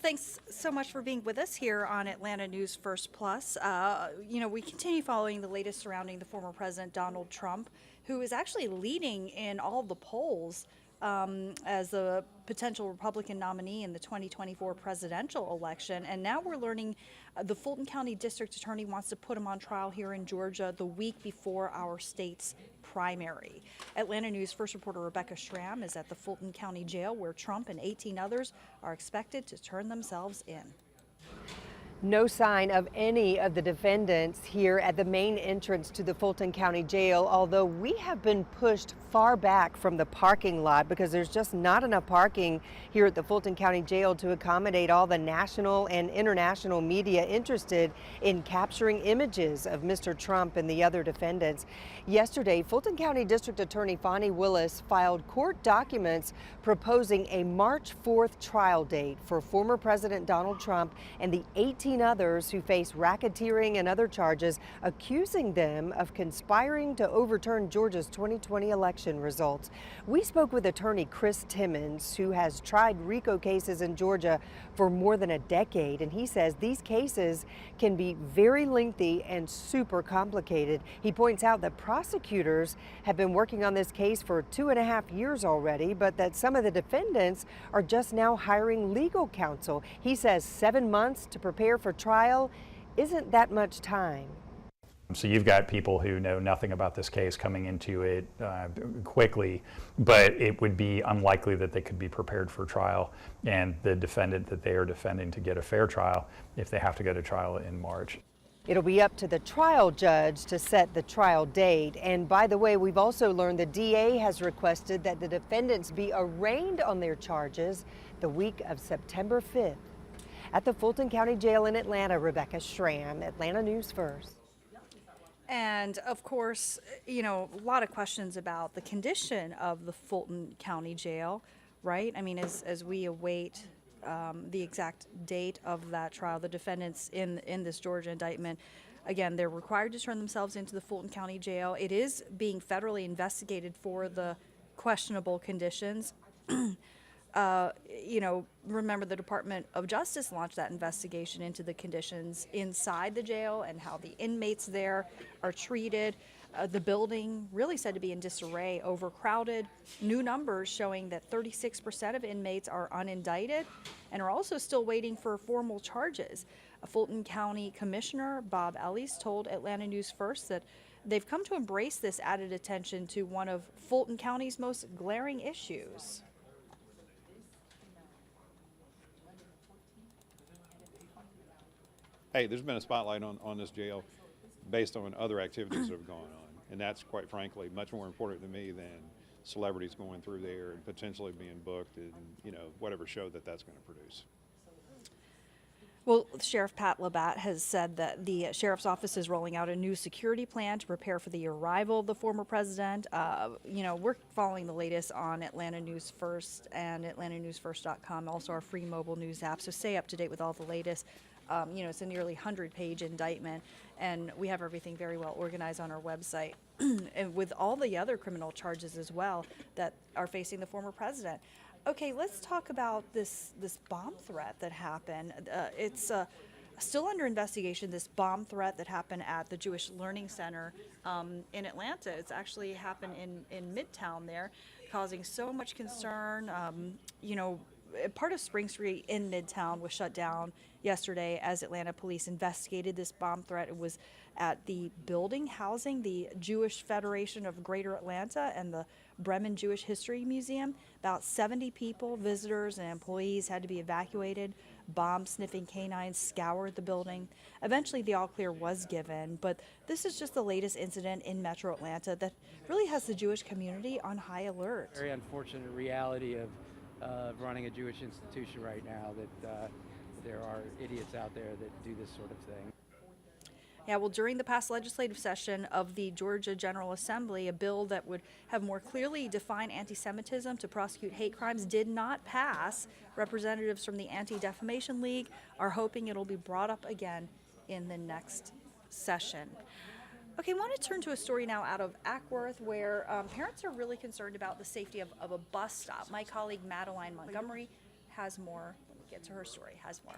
Thanks so much for being with us here on Atlanta News First Plus. We continue following the latest surrounding the former President Donald Trump, who is actually leading in all the polls as a potential Republican nominee in the 2024 presidential election. And now we're learning the Fulton County District Attorney wants to put him on trial here in Georgia the week before our state's primary. Atlanta News First reporter Rebecca Schramm is at the Fulton County Jail, where Trump and 18 others are expected to turn themselves in. No sign of any of the defendants here at the main entrance to the Fulton County Jail, although we have been pushed far back from the parking lot because there's just not enough parking here at the Fulton County Jail to accommodate all the national and international media interested in capturing images of Mr. Trump and the other defendants. Yesterday, Fulton County District Attorney Fonnie Willis filed court documents proposing a March 4th trial date for former President Donald Trump and the 18 others who face racketeering and other charges, accusing them of conspiring to overturn Georgia's 2020 election results. We spoke with attorney Chris Timmons, who has tried RICO cases in Georgia for more than a decade, and he says these cases can be very lengthy and super complicated. He points out that prosecutors have been working on this case for 2.5 years already, but that some of the defendants are just now hiring legal counsel. He says 7 months to prepare for trial isn't that much time. So you've got people who know nothing about this case coming into it quickly, but it would be unlikely that they could be prepared for trial, and the defendant that they are defending to get a fair trial if they have to go to trial in March. It'll be up to the trial judge to set the trial date. And by the way, we've also learned the DA has requested that the defendants be arraigned on their charges the week of September 5th. At the Fulton County Jail in Atlanta, Rebecca Schramm, Atlanta News First. And of course, a lot of questions about the condition of the Fulton County Jail, right? I mean, as we await the exact date of that trial, the defendants in this Georgia indictment, again, they're required to turn themselves into the Fulton County Jail. It is being federally investigated for the questionable conditions. Remember the Department of Justice launched that investigation into the conditions inside the jail and how the inmates there are treated. The building really said to be in disarray, overcrowded. New numbers showing that 36% of inmates are unindicted and are also still waiting for formal charges. A Fulton County Commissioner, Bob Ellis, told Atlanta News First that they've come to embrace this added attention to one of Fulton County's most glaring issues. Hey, there's been a spotlight on this jail based on other activities that have gone on. And that's, quite frankly, much more important to me than celebrities going through there and potentially being booked and, whatever show that's going to produce. Well, Sheriff Pat Labatt has said that the sheriff's office is rolling out a new security plan to prepare for the arrival of the former president. We're following the latest on Atlanta News First and atlantanewsfirst.com, also our free mobile news app. So stay up to date with all the latest. It's a nearly 100-page indictment, and we have everything very well organized on our website, and with all the other criminal charges as well that are facing the former president. Okay, let's talk about this bomb threat that happened. It's still under investigation, this bomb threat that happened at the Jewish Learning Center in Atlanta. It's actually happened in Midtown there, causing so much concern. Part of Spring Street in Midtown was shut down yesterday as Atlanta police investigated this bomb threat. It was at the building housing the Jewish Federation of Greater Atlanta and the Bremen Jewish History Museum. About 70 people, visitors and employees, had to be evacuated. Bomb-sniffing canines scoured the building. Eventually, the all-clear was given, but this is just the latest incident in Metro Atlanta that really has the Jewish community on high alert. Very unfortunate reality of running a Jewish institution right now, that there are idiots out there that do this sort of thing. Yeah, well, during the past legislative session of the Georgia General Assembly, a bill that would have more clearly defined anti-Semitism to prosecute hate crimes did not pass. Representatives from the Anti-Defamation League are hoping it'll be brought up again in the next session. Okay, I want to turn to a story now out of Ackworth, where parents are really concerned about the safety of a bus stop. My colleague Madeline Montgomery has more. get to her story, has more.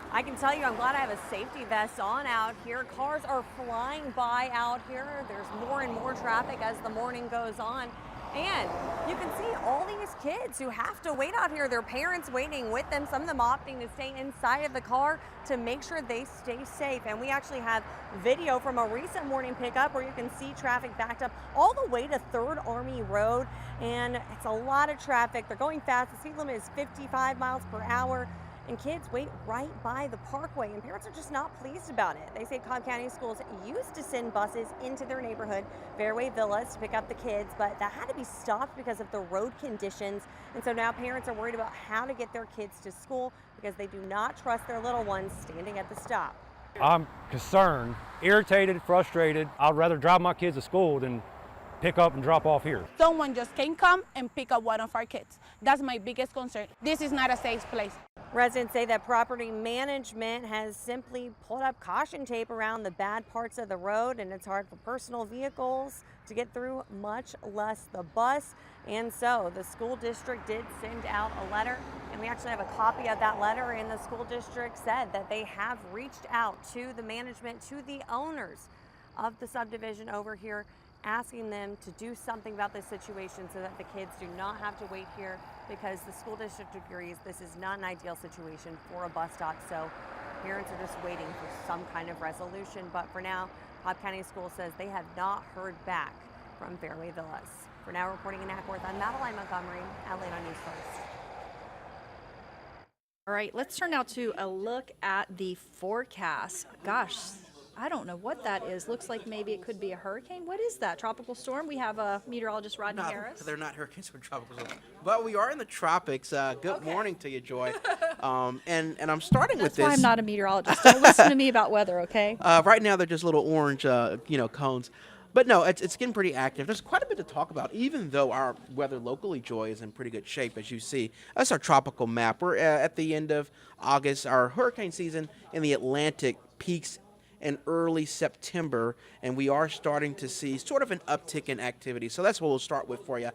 I can tell you, I'm glad I have a safety vest on out here. Cars are flying by out here. There's more and more traffic as the morning goes on. And you can see all these kids who have to wait out here, their parents waiting with them, some of them opting to stay inside of the car to make sure they stay safe. And we actually have video from a recent morning pickup where you can see traffic backed up all the way to 3rd Army Road. And it's a lot of traffic. They're going fast. The speed limit is 55 miles per hour. And kids wait right by the parkway, and parents are just not pleased about it. They say Cobb County Schools used to send buses into their neighborhood, Fairway Villas, to pick up the kids, but that had to be stopped because of the road conditions. And so now parents are worried about how to get their kids to school because they do not trust their little ones standing at the stop. I'm concerned, irritated, frustrated. I'd rather drive my kids to school than pick up and drop off here. Someone just can come and pick up one of our kids. That's my biggest concern. This is not a safe place. Residents say that property management has simply pulled up caution tape around the bad parts of the road, and it's hard for personal vehicles to get through, much less the bus. And so the school district did send out a letter, and we actually have a copy of that letter, and the school district said that they have reached out to the management, to the owners of the subdivision over here, asking them to do something about this situation so that the kids do not have to wait here, because the school district agrees this is not an ideal situation for a bus stop. So parents are just waiting for some kind of resolution. But for now, Cobb County Schools says they have not heard back from Fairway Villas. For now, reporting in Ackworth, I'm Madeline Montgomery, Atlanta News First. All right, let's turn now to a look at the forecast. Gosh, I don't know what that is. Looks like maybe it could be a hurricane. What is that? Tropical storm? We have a meteorologist, Rodney Harris. They're not hurricanes or tropical storms, but we are in the tropics. Good morning to you, Joy. And I'm starting with That's why this. I'm not a meteorologist. Don't listen to me about weather, okay? Right now, they're just little orange, cones. But no, it's getting pretty active. There's quite a bit to talk about, even though our weather locally, Joy, is in pretty good shape, as you see. That's our tropical map. We're at the end of August. Our hurricane season in the Atlantic peaks in early September, and we are starting to see sort of an uptick in activity. So that's what we'll start with for you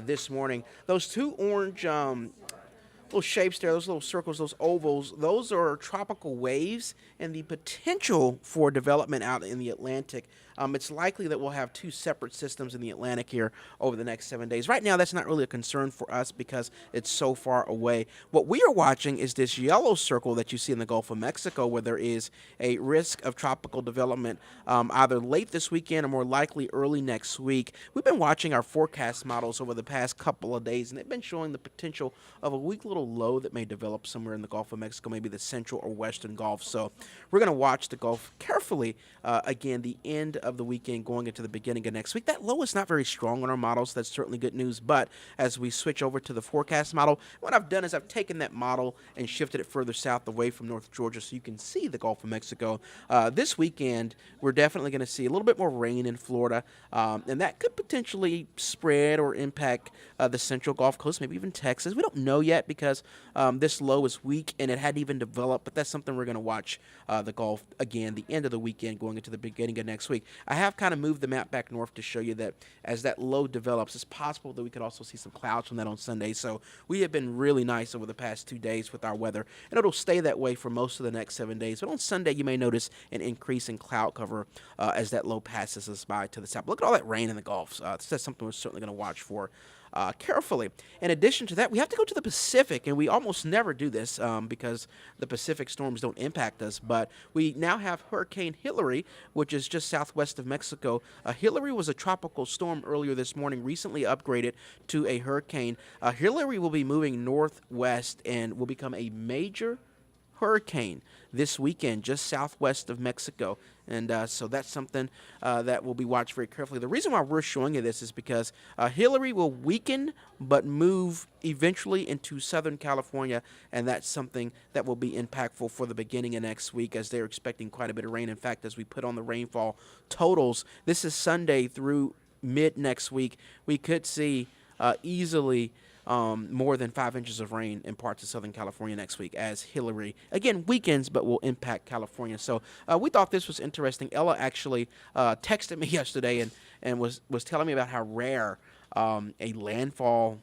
this morning. Those two orange little shapes there, those little circles, those ovals, those are tropical waves and the potential for development out in the Atlantic. It's likely that we'll have two separate systems in the Atlantic here over the next 7 days. Right now, that's not really a concern for us because it's so far away. What we are watching is this yellow circle that you see in the Gulf of Mexico, where there is a risk of tropical development either late this weekend or more likely early next week. We've been watching our forecast models over the past couple of days, and they've been showing the potential of a weak little low that may develop somewhere in the Gulf of Mexico, maybe the central or western Gulf. So we're going to watch the Gulf carefully again, the end of the weekend going into the beginning of next week. That low is not very strong on our models. That's certainly good news. But as we switch over to the forecast model, what I've done is I've taken that model and shifted it further south away from North Georgia so you can see the Gulf of Mexico. This weekend, we're definitely going to see a little bit more rain in Florida, and that could potentially spread or impact the central Gulf Coast, maybe even Texas. We don't know yet because this low is weak and it hadn't even developed, but that's something we're going to watch the Gulf again the end of the weekend going into the beginning of next week. I have kind of moved the map back north to show you that as that low develops, it's possible that we could also see some clouds from that on Sunday. So we have been really nice over the past 2 days with our weather, and it'll stay that way for most of the next 7 days. But on Sunday, you may notice an increase in cloud cover as that low passes us by to the south. Look at all that rain in the Gulf. That's something we're certainly going to watch for carefully. In addition to that, we have to go to the Pacific, and we almost never do this because the Pacific storms don't impact us, but we now have Hurricane Hillary, which is just southwest of Mexico. Hillary was a tropical storm earlier this morning, recently upgraded to a hurricane. Hillary will be moving northwest and will become a major hurricane this weekend just southwest of Mexico, and so that's something that will be watched very carefully. The reason why we're showing you this is because Hillary will weaken but move eventually into Southern California, and that's something that will be impactful for the beginning of next week as they're expecting quite a bit of rain. In fact, as we put on the rainfall totals, this is Sunday through mid next week, we could see easily more than 5 inches of rain in parts of Southern California next week as Hillary, again, weakens but will impact California. So we thought this was interesting. Ella actually texted me yesterday and was telling me about how rare a landfall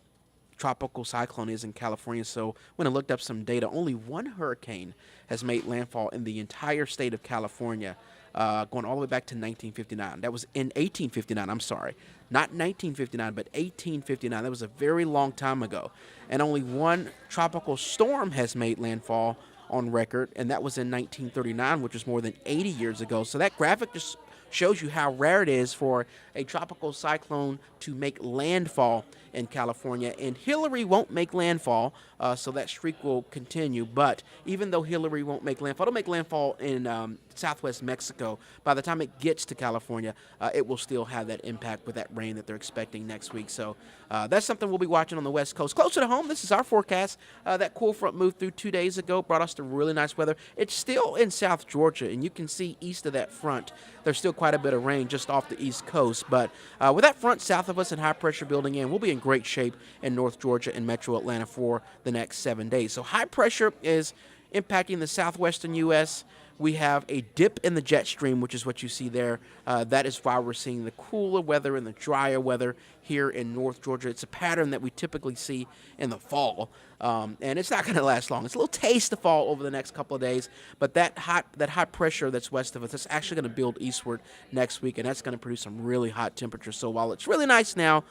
tropical cyclone is in California. So when I looked up some data, only one hurricane has made landfall in the entire state of California, going all the way back to 1959. That was in 1859, I'm sorry. Not 1959, but 1859. That was a very long time ago. And only one tropical storm has made landfall on record, and that was in 1939, which was more than 80 years ago. So that graphic just shows you how rare it is for a tropical cyclone to make landfall in California. And Hillary won't make landfall, so that streak will continue. But even though Hillary won't make landfall, it'll make landfall in southwest Mexico. By the time it gets to California, it will still have that impact with that rain that they're expecting next week. So that's something we'll be watching on the West Coast. Closer to home, this is our forecast. That cool front moved through 2 days ago, brought us to really nice weather. It's still in South Georgia, and you can see east of that front, there's still quite a bit of rain just off the east coast. But with that front south of us and high pressure building in, we'll be in great shape in North Georgia and metro Atlanta for the next 7 days. So high pressure is impacting the southwestern U.S. We have a dip in the jet stream, which is what you see there. That is why we're seeing the cooler weather and the drier weather here in North Georgia. It's a pattern that we typically see in the fall, and it's not going to last long. It's a little taste of fall over the next couple of days, but that high pressure that's west of us, that's actually going to build eastward next week, and that's going to produce some really hot temperatures. So while it's really nice now,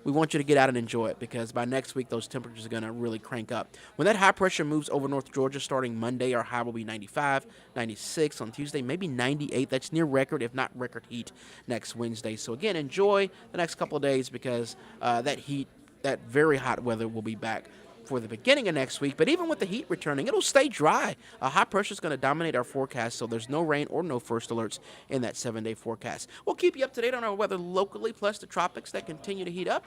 we want you to get out and enjoy it, because by next week, those temperatures are going to really crank up. When that high pressure moves over North Georgia starting Monday, our high will be 95, 96 on Tuesday, maybe 98. That's near record, if not record heat, next Wednesday. So again, enjoy the next couple of days, because that heat, that very hot weather will be back for the beginning of next week. But even with the heat returning, it'll stay dry. High pressure is going to dominate our forecast, so there's no rain or no first alerts in that 7-day forecast. We'll keep you up to date on our weather locally, plus the tropics that continue to heat up.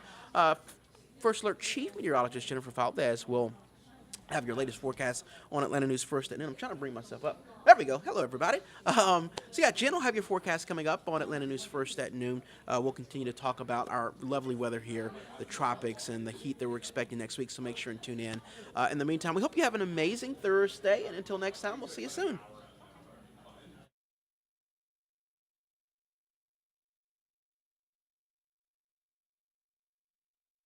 First Alert Chief Meteorologist Jennifer Valdez will have your latest forecast on Atlanta News First at noon. I'm trying to bring myself up. There we go. Hello, everybody. So yeah, Jen will have your forecast coming up on Atlanta News First at noon. We'll continue to talk about our lovely weather here, the tropics, and the heat that we're expecting next week, so make sure and tune in. In the meantime, we hope you have an amazing Thursday, and until next time, we'll see you soon.